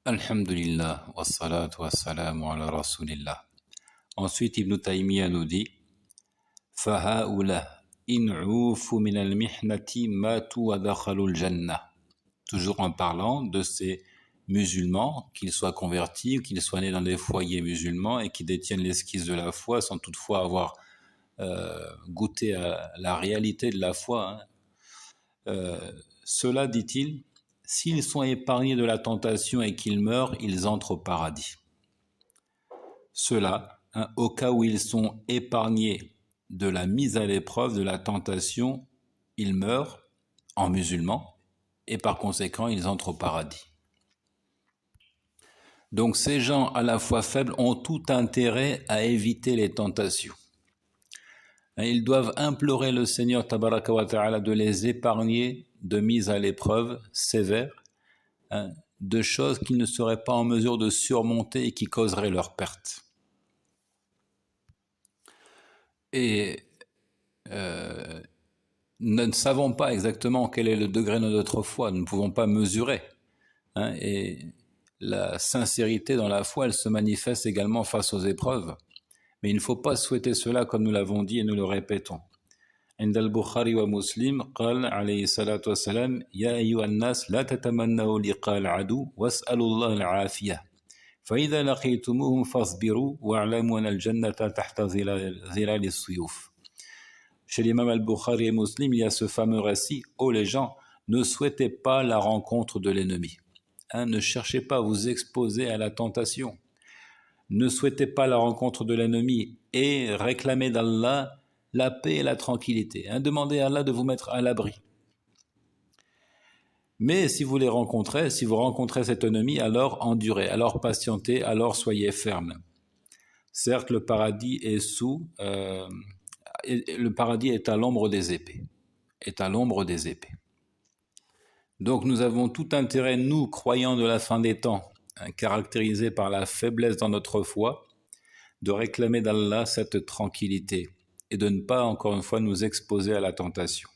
Alhamdulillah, wassalatu wassalamu ala rasulillah. Ensuite, Ibn Taymiyyah nous dit فَهَؤُلَاءِ إِنْ عُوفُوا مِنَ الْمِحْنَةِ مَاتُوا وَدَخَلُوا الْجَنَّةِ. Toujours en parlant de ces musulmans, qu'ils soient convertis ou qu'ils soient nés dans des foyers musulmans et qui détiennent l'esquisse de la foi sans toutefois avoir goûté à la réalité de la foi. Cela, dit-il, s'ils sont épargnés de la tentation et qu'ils meurent, ils entrent au paradis. Ceux-là, au cas où ils sont épargnés de la mise à l'épreuve, de la tentation, ils meurent en musulmans et par conséquent, ils entrent au paradis. Donc ces gens à la fois faibles ont tout intérêt à éviter les tentations. Ils doivent implorer le Seigneur Tabaraka wa Ta'ala de les épargner de mise à l'épreuve sévère, de choses qu'ils ne seraient pas en mesure de surmonter et qui causeraient leur perte. Et nous ne savons pas exactement quel est le degré de notre foi, nous ne pouvons pas mesurer. Et la sincérité dans la foi, elle se manifeste également face aux épreuves. Mais il ne faut pas souhaiter cela comme nous l'avons dit et nous le répétons. عند البخاري ومسلم قال عليه الصلاة والسلام يا أيها الناس لا تتمنوا لقاء العدو واسألوا الله العافية فإذا لقيتموهم فاصبروا واعلموا أن الجنة تحت ظلال السيوف. Chez l'imam al-Bukhari et Muslim, il y a ce fameux récit « Oh les gens, ne souhaitez pas la rencontre de l'ennemi. Ne cherchez pas à vous exposer à la tentation. Ne souhaitez pas la rencontre de l'ennemi et réclamez d'Allah la paix et la tranquillité. Demandez à Allah de vous mettre à l'abri. Mais si vous les rencontrez, si vous rencontrez cet ennemi, alors endurez, alors patientez, alors soyez ferme. Certes, le paradis est le paradis est à l'ombre des épées. Est à l'ombre des épées. Donc nous avons tout intérêt, nous, croyants de la fin des temps, caractérisés par la faiblesse dans notre foi, de réclamer d'Allah cette tranquillité et de ne pas, encore une fois, nous exposer à la tentation.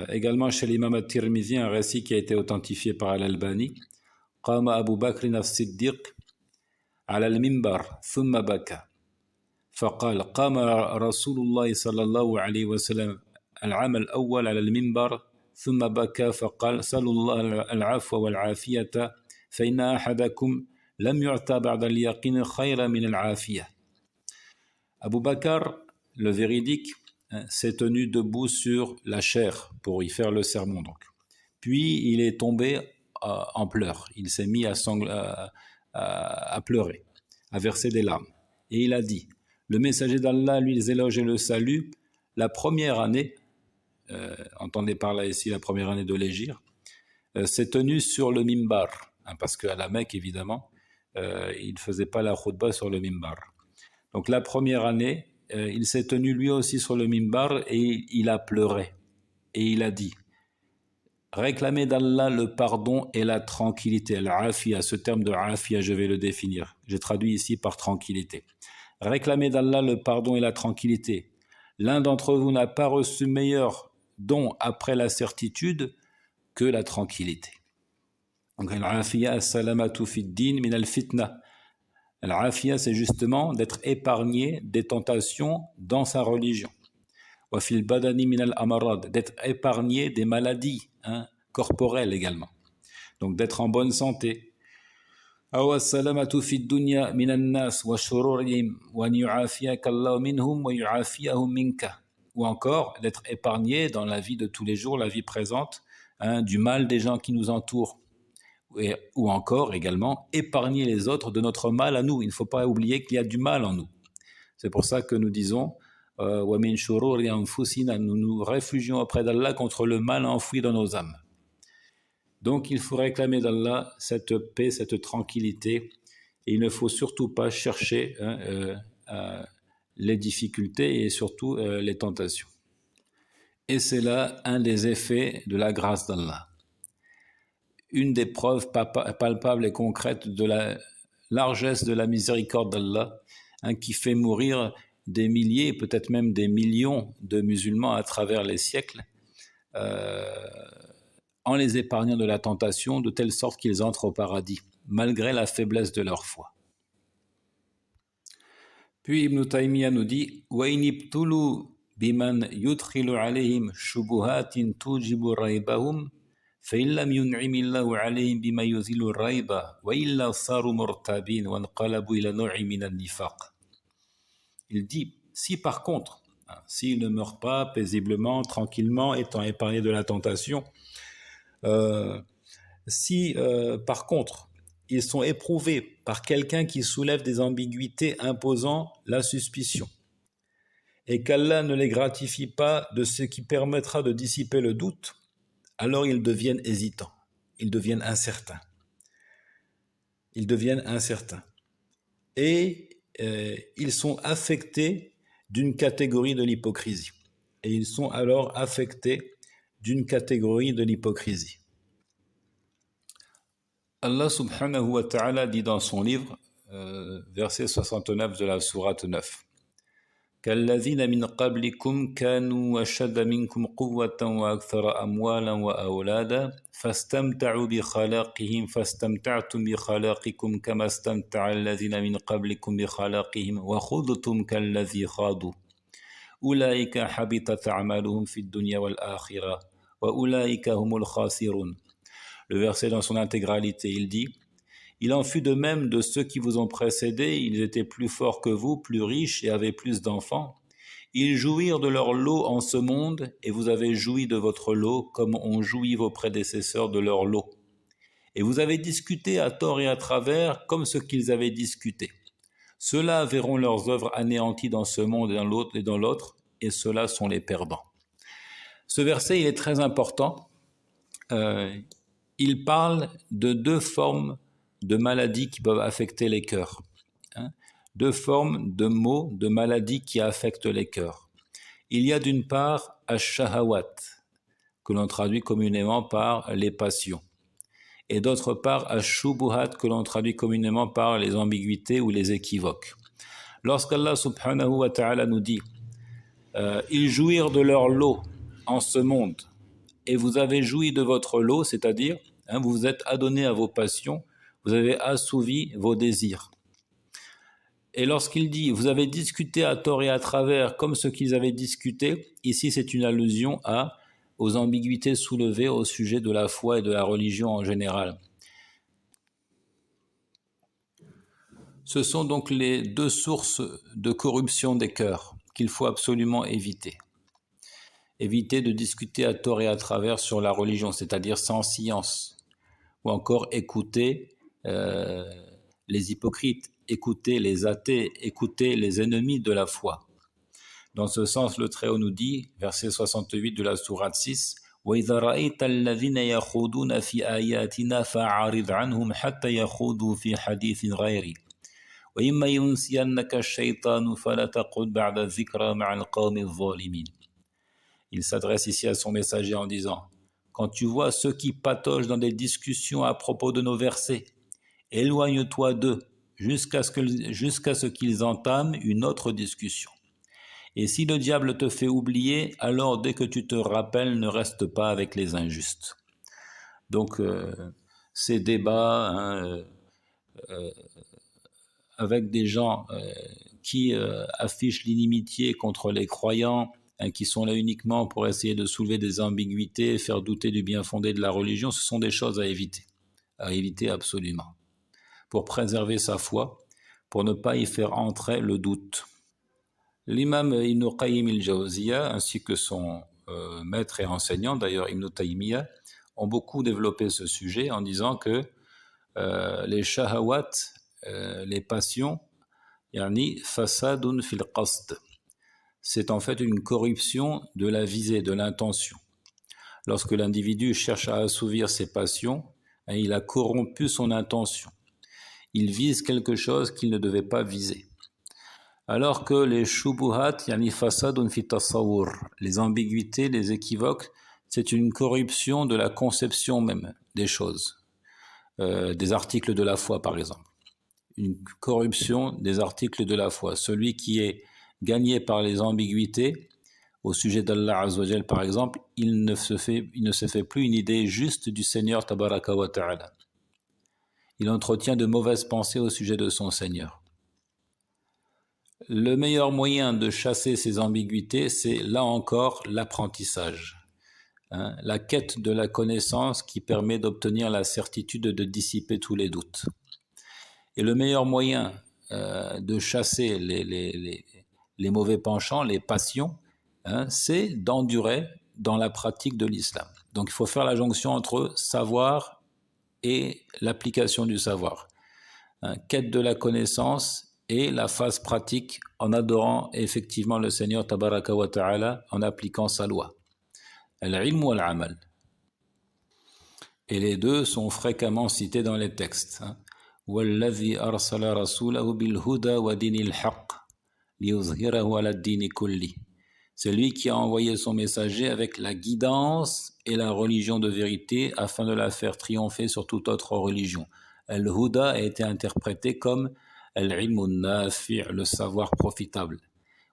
Également chez l'imam al-Tirmidhi, un récit qui a été authentifié par Al-Albani, قام أبو بكر الصديق على المنبر ثم بكى فقال قام رسول الله صلى الله عليه وسلم العام الأول على المنبر ثم بكى فقال سلوا الله العفو والعافية فإن أحدكم لم يعطى بعد اليقين خيرا من العافية. Abu Bakr, le véridique, s'est tenu debout sur la chair pour y faire le sermon. Donc. Puis il est tombé en pleurs. Il s'est mis à pleurer, à verser des larmes. Et il a dit, le messager d'Allah, lui, les éloges et le salut, la première année, entendez par là ici la première année de l'Hégire, s'est tenu sur le mimbar, parce qu'à la Mecque, évidemment, il ne faisait pas la khutbah sur le mimbar. Donc la première année, il s'est tenu lui aussi sur le mimbar et il a pleuré. Et il a dit, réclamez d'Allah le pardon et la tranquillité. Al-afia, ce terme de afia, je vais le définir. J'ai traduit ici par tranquillité. Réclamez d'Allah le pardon et la tranquillité. L'un d'entre vous n'a pas reçu meilleur don après la certitude que la tranquillité. Donc al-afia, as-salamatu fid-din min al-fitna. Al-afia, c'est justement d'être épargné des tentations dans sa religion. Wa fil badani min al-amarad, d'être épargné des maladies corporelles également. Donc d'être en bonne santé. Aw as-salamatu fid-dunya min an-nas wa shururihim wa an yu'afiyaka Allah minhum wa yu'afiyahum minka. Ou encore d'être épargné dans la vie de tous les jours, la vie présente, du mal des gens qui nous entourent. Ou encore également épargner les autres de notre mal à nous. Il ne faut pas oublier qu'il y a du mal en nous. C'est pour ça que nous disons wa min shururi anfusina, nous nous réfugions auprès d'Allah contre le mal enfoui dans nos âmes. Donc il faut réclamer d'Allah cette paix, cette tranquillité, et il ne faut surtout pas chercher les difficultés et surtout les tentations. Et c'est là un des effets de la grâce d'Allah. Une des preuves palpables et concrètes de la largesse de la miséricorde d'Allah, qui fait mourir des milliers, peut-être même des millions de musulmans à travers les siècles, en les épargnant de la tentation, de telle sorte qu'ils entrent au paradis, malgré la faiblesse de leur foi. Puis Ibn Taymiyyah nous dit وَإِنِ ابْتُلُوا بِمَنْ يُدْخِلُ عَلَيْهِمْ شُبُهَاتٍ تُوجِبُ رَيْبَهُمْ فإن لم ينعم الله عليهم بما يزيل الريب وإلا صاروا مرتابين وانقلبوا إلى نوع من النفاق. Il dit, si par contre, s'ils ne meurent pas paisiblement, tranquillement, étant épargnés de la tentation, si par contre, ils sont éprouvés par quelqu'un qui soulève des ambiguïtés imposant la suspicion, et qu'Allah ne les gratifie pas de ce qui permettra de dissiper le doute, alors ils deviennent hésitants, ils deviennent incertains. Et ils sont affectés d'une catégorie de l'hypocrisie. Allah subhanahu wa ta'ala dit dans son livre, verset 69 de la sourate 9, كالذين من قبلكم كانوا أشد منكم قوة وأكثر أموالا وأولادا فاستمتعوا بخلاقهم فاستمتعتم بخلاقكم كما استمتع الذين من قبلكم بخلاقهم وخضتم كالذي خاضوا أولئك حبطت أعمالهم في الدنيا والآخرة وأولئك هم الخاسرون. Le verset dans son intégralité, il dit: Il en fut de même de ceux qui vous ont précédés, ils étaient plus forts que vous, plus riches et avaient plus d'enfants. Ils jouirent de leur lot en ce monde, et vous avez joui de votre lot, comme ont joui vos prédécesseurs de leur lot. Et vous avez discuté à tort et à travers, comme ce qu'ils avaient discuté. Ceux-là verront leurs œuvres anéanties dans ce monde et dans l'autre, et ceux-là sont les perdants. Ce verset, il est très important. Il parle de deux formes de maladies qui peuvent affecter les cœurs. Deux formes de maux, de maladies qui affectent les cœurs. Il y a d'une part ash-shahawat, que l'on traduit communément par les passions, et d'autre part ash-shubuhat, que l'on traduit communément par les ambiguïtés ou les équivoques. Lorsqu'Allah subhanahu wa ta'ala nous dit ils jouirent de leur lot en ce monde, et vous avez joui de votre lot, c'est-à-dire vous vous êtes adonné à vos passions, vous avez assouvi vos désirs. Et lorsqu'il dit, vous avez discuté à tort et à travers comme ce qu'ils avaient discuté, ici c'est une allusion aux ambiguïtés soulevées au sujet de la foi et de la religion en général. Ce sont donc les deux sources de corruption des cœurs qu'il faut absolument éviter. Éviter de discuter à tort et à travers sur la religion, c'est-à-dire sans science, ou encore écouter les hypocrites, écouter les athées, écouter les ennemis de la foi. Dans ce sens, le Très-Haut nous dit, verset 68 de la sourate 6, وَإِذَا رَأَيْتَ الَّذِينَ يَخُوضُونَ فِي آيَاتِنَا فَأَعْرِضْ عَنْهُمْ حَتَّى يَخُوضُوا فِي حَدِيثٍ غَيْرِهِ وَإِمَّا يُنْسِيَنَّكَ الشَّيْطَانُ فَلَا تَقْعُدْ بَعْدَ الذِّكْرَى مَعَ الْقَوْمِ الظَّالِمِينَ. Il s'adresse ici à son messager en disant, quand tu vois ceux qui pataugent dans des discussions à propos de nos versets, éloigne-toi d'eux jusqu'à ce qu'ils entament une autre discussion. Et si le diable te fait oublier, alors dès que tu te rappelles, ne reste pas avec les injustes. Donc ces débats avec des gens qui affichent l'inimitié contre les croyants, qui sont là uniquement pour essayer de soulever des ambiguïtés, faire douter du bien fondé de la religion, ce sont des choses à éviter absolument, pour préserver sa foi, pour ne pas y faire entrer le doute. L'imam Ibn Qayyim al-Jawziyya, ainsi que son maître et enseignant, d'ailleurs Ibn Taymiyyah, ont beaucoup développé ce sujet en disant que les shahawat, les passions, yani fasadun fil qasd, c'est en fait une corruption de la visée, de l'intention. Lorsque l'individu cherche à assouvir ses passions, il a corrompu son intention. Il vise quelque chose qu'il ne devait pas viser. Alors que les shubuhat, yani fasadun fi tasawwur, les ambiguïtés, les équivoques, c'est une corruption de la conception même des choses, des articles de la foi par exemple. Une corruption des articles de la foi. Celui qui est gagné par les ambiguïtés au sujet d'Allah Azza wa Jal, par exemple, il ne se fait plus une idée juste du Seigneur Tabaraka wa Ta'ala. Il entretient de mauvaises pensées au sujet de son Seigneur. Le meilleur moyen de chasser ces ambiguïtés, c'est là encore l'apprentissage. La quête de la connaissance qui permet d'obtenir la certitude de dissiper tous les doutes. Et le meilleur moyen de chasser les mauvais penchants, les passions, c'est d'endurer dans la pratique de l'islam. Donc il faut faire la jonction entre savoir et l'application du savoir. Quête de la connaissance et la phase pratique en adorant effectivement le Seigneur Tabaraka wa Ta'ala en appliquant sa loi. Al-ilm wa al-amal. Et les deux sont fréquemment cités dans les textes. وَالَّذِي أَرْسَلَ رَسُولَهُ بِالْهُدَى وَدِينِ الْحَقِّ لِيُظْهِرَهُ عَلَى الدِّينِ كُلِّهِ. C'est lui qui a envoyé son messager avec la guidance et la religion de vérité afin de la faire triompher sur toute autre religion. Al-Huda a été interprété comme Al-ilm al-nafi', le savoir profitable.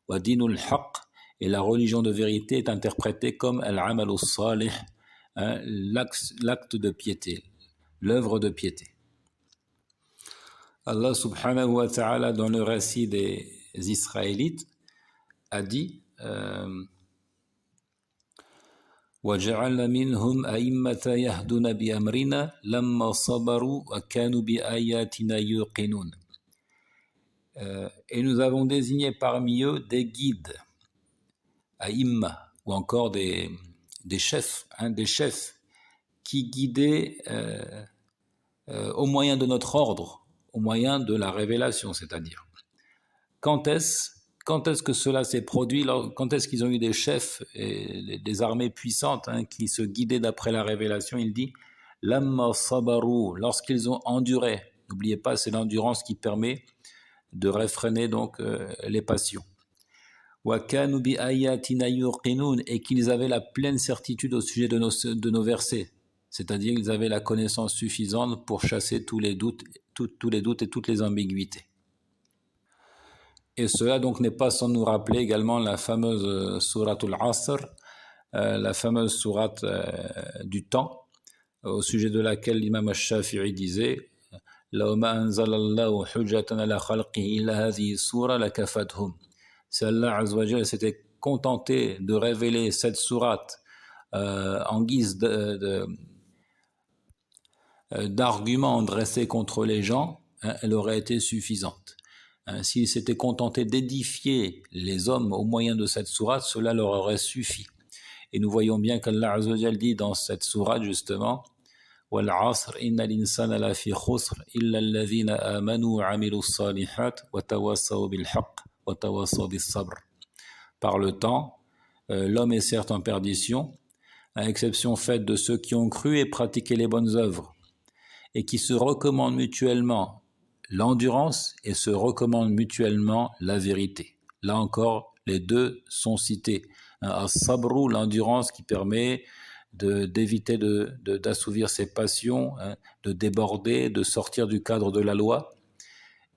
Wa dinul haqq, et la religion de vérité est interprétée comme Al-amal al-salih, l'acte de piété, l'œuvre de piété. Allah subhanahu wa ta'ala, dans le récit des Israélites, a dit وَجَعَلْنَا مِنْهُمْ أَئِمَّةً يَهْدُونَ بِأَمْرِنَا لَمَّا صَبَرُوا وَكَانُوا بِآيَاتِنَا يُوقِنُونَ. Et nous avons désigné parmi eux des guides, aïmma, ou encore des chefs, des chefs qui guidaient au moyen de notre ordre, au moyen de la révélation, c'est-à-dire. Quand est-ce que cela s'est produit? Quand est-ce qu'ils ont eu des chefs et des armées puissantes qui se guidaient d'après la révélation? Il dit Lamma sabaru, lorsqu'ils ont enduré. N'oubliez pas, c'est l'endurance qui permet de réfréner donc les passions. Wa kanu bi ayatina yuqinun, et qu'ils avaient la pleine certitude au sujet de nos versets, c'est-à-dire qu'ils avaient la connaissance suffisante pour chasser tous les doutes et toutes les ambiguïtés. Et cela donc n'est pas sans nous rappeler également la fameuse sourate al-Asr, la fameuse sourate du temps, au sujet de laquelle l'imam al-Shafi'i disait لو ما أنزل الله حجة على خلقه إلا هذه السورة لكفتهم. Si Allah Azza wa Jalla s'était contenté de révéler cette sourate en guise d'argument dressé contre les gens, elle aurait été suffisante. S'il s'était contenté d'édifier les hommes au moyen de cette sourate, cela leur aurait suffi. Et nous voyons bien qu'Allah Azza wa Jalla dit dans cette sourate justement وَالْعَصْرِ إِنَّ الْإِنسَانَ لَفِي خُسْرٍ إِلَّا الَّذِينَ آمَنُوا وَعَمِلُوا الصَّالِحَاتِ وَتَوَاصَوْا بِالْحَقِّ وَتَوَاصَوْا بِالصَّبْرِ. Par le temps, l'homme est certes en perdition, à exception faite de ceux qui ont cru et pratiqué les bonnes œuvres, et qui se recommandent mutuellement l'endurance et se recommandent mutuellement la vérité. Là encore, les deux sont cités. As-sabru, l'endurance qui permet d'éviter d'assouvir ses passions, de déborder, de sortir du cadre de la loi.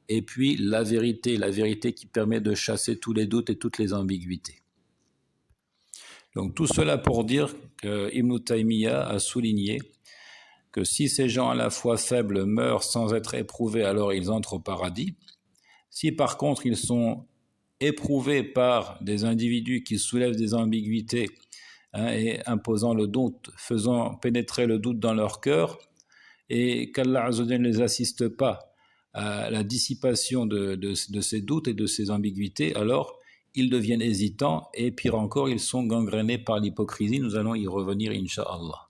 Et puis la vérité qui permet de chasser tous les doutes et toutes les ambiguïtés. Donc tout cela pour dire que Ibn Taymiyyah a souligné que si ces gens à la fois faibles meurent sans être éprouvés, alors ils entrent au paradis. Si par contre ils sont éprouvés par des individus qui soulèvent des ambiguïtés et imposant le doute, faisant pénétrer le doute dans leur cœur, et qu'Allah Azza wa Jalla ne les assiste pas à la dissipation de ces doutes et de ces ambiguïtés, alors ils deviennent hésitants et pire encore, ils sont gangrénés par l'hypocrisie. Nous allons y revenir, Inch'Allah.